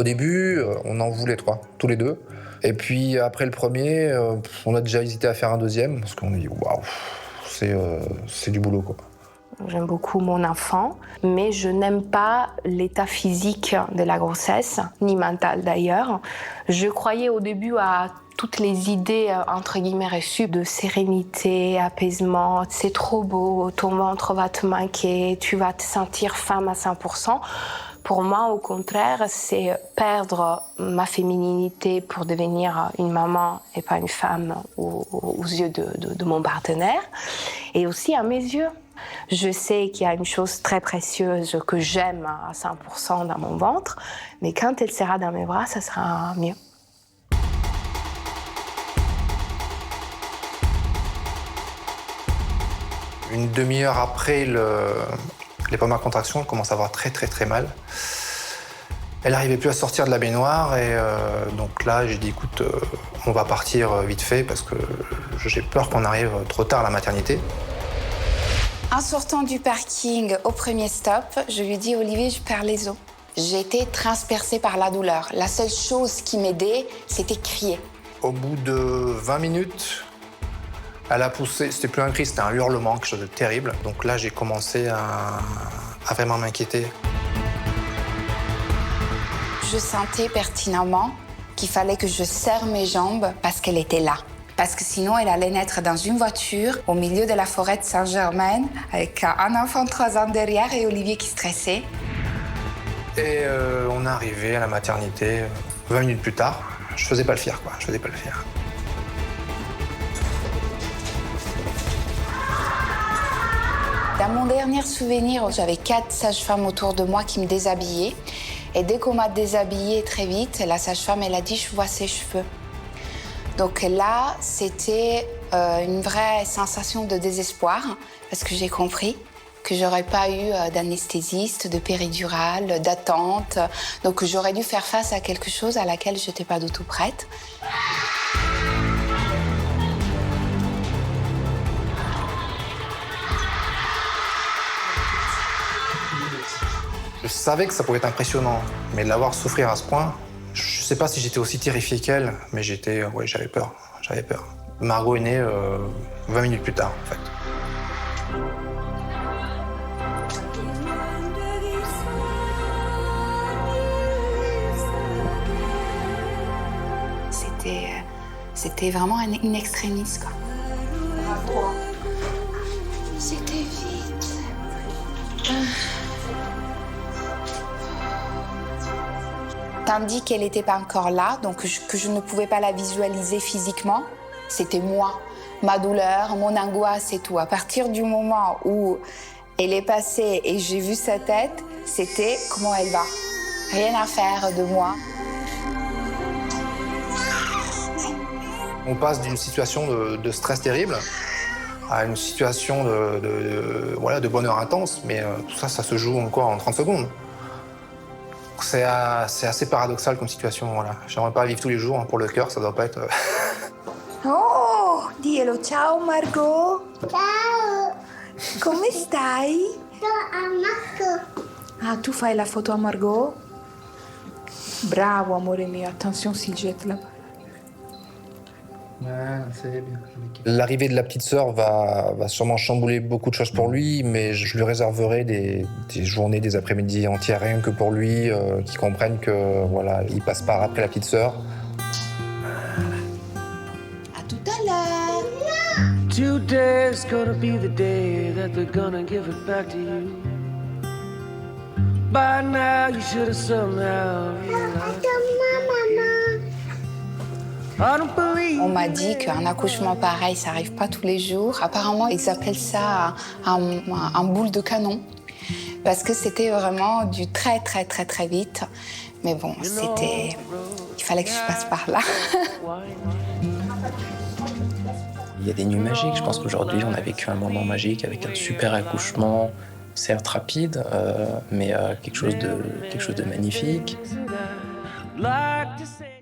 Au début, on en voulait 3, tous les deux. Et puis après le premier, on a déjà hésité à faire un deuxième, parce qu'on a dit waouh, c'est du boulot, quoi. J'aime beaucoup mon enfant, mais je n'aime pas l'état physique de la grossesse, ni mental d'ailleurs. Je croyais au début à toutes les idées, entre guillemets, reçues de sérénité, apaisement. C'est trop beau, ton ventre va te manquer, tu vas te sentir femme à 100%. Pour moi, au contraire, c'est perdre ma féminité pour devenir une maman et pas une femme aux yeux de mon partenaire. Et aussi à mes yeux. Je sais qu'il y a une chose très précieuse que j'aime à 100% dans mon ventre, mais quand elle sera dans mes bras, ça sera mieux. Une demi-heure après les premières contractions, elle commence à avoir très très très mal. Elle n'arrivait plus à sortir de la baignoire et donc là j'ai dit écoute, on va partir vite fait parce que j'ai peur qu'on arrive trop tard à la maternité. En sortant du parking au premier stop, je lui dis Olivier, je perds les os. J'ai été transpercée par la douleur. La seule chose qui m'aidait, c'était crier. Au bout de 20 minutes, elle a poussé, c'était plus un cri, c'était un hurlement, quelque chose de terrible. Donc là j'ai commencé à vraiment m'inquiéter. Je sentais pertinemment qu'il fallait que je serre mes jambes parce qu'elle était là. Parce que sinon, elle allait naître dans une voiture au milieu de la forêt de Saint-Germain avec un enfant de 3 ans derrière et Olivier qui stressait. Et on est arrivé à la maternité 20 minutes plus tard. Je faisais pas le fier, quoi. Je faisais pas le fier. Dans mon dernier souvenir, j'avais 4 sages-femmes autour de moi qui me déshabillaient. Et dès qu'on m'a déshabillée très vite, la sage-femme, elle a dit « je vois ses cheveux ». Donc là, c'était une vraie sensation de désespoir parce que j'ai compris que j'aurais pas eu d'anesthésiste, de péridurale, d'attente. Donc j'aurais dû faire face à quelque chose à laquelle je n'étais pas du tout prête. Je savais que ça pouvait être impressionnant, mais de la voir souffrir à ce point, je sais pas si j'étais aussi terrifié qu'elle, mais j'avais peur, j'avais peur. Margot est née 20 minutes plus tard, en fait. C'était vraiment une extrémiste, quoi. C'était vite. Tandis qu'elle n'était pas encore là, donc que je ne pouvais pas la visualiser physiquement, c'était moi, ma douleur, mon angoisse et tout. À partir du moment où elle est passée et j'ai vu sa tête, c'était comment elle va. Rien à faire de moi. On passe d'une situation de stress terrible à une situation de bonheur intense, mais tout ça, ça se joue encore en 30 secondes. C'est assez paradoxal comme situation, voilà. J'aimerais pas vivre tous les jours, hein, pour le cœur, ça doit pas être... Oh, dillo ciao Margot. Ciao! Come stai? Sto a Marco. Ah, tu fai la photo a Margot? Bravo, amore mio. Attention s'il jette là-bas. L'arrivée de la petite sœur va sûrement chambouler beaucoup de choses pour lui, mais je lui réserverai des journées, des après-midi entières rien que pour lui, qu'il comprenne que voilà, il passe par après la petite sœur. À tout à l'heure. Today's gonna be the day that they're gonna give it back to you. By now you should have somehow realized. On m'a dit qu'un accouchement pareil, ça n'arrive pas tous les jours. Apparemment, ils appellent ça un boule de canon. Parce que c'était vraiment du très, très, très, très vite. Mais bon, il fallait que je passe par là. Il y a des nuits magiques. Je pense qu'aujourd'hui, on a vécu un moment magique avec un super accouchement, certes rapide, mais quelque chose de magnifique. Like to say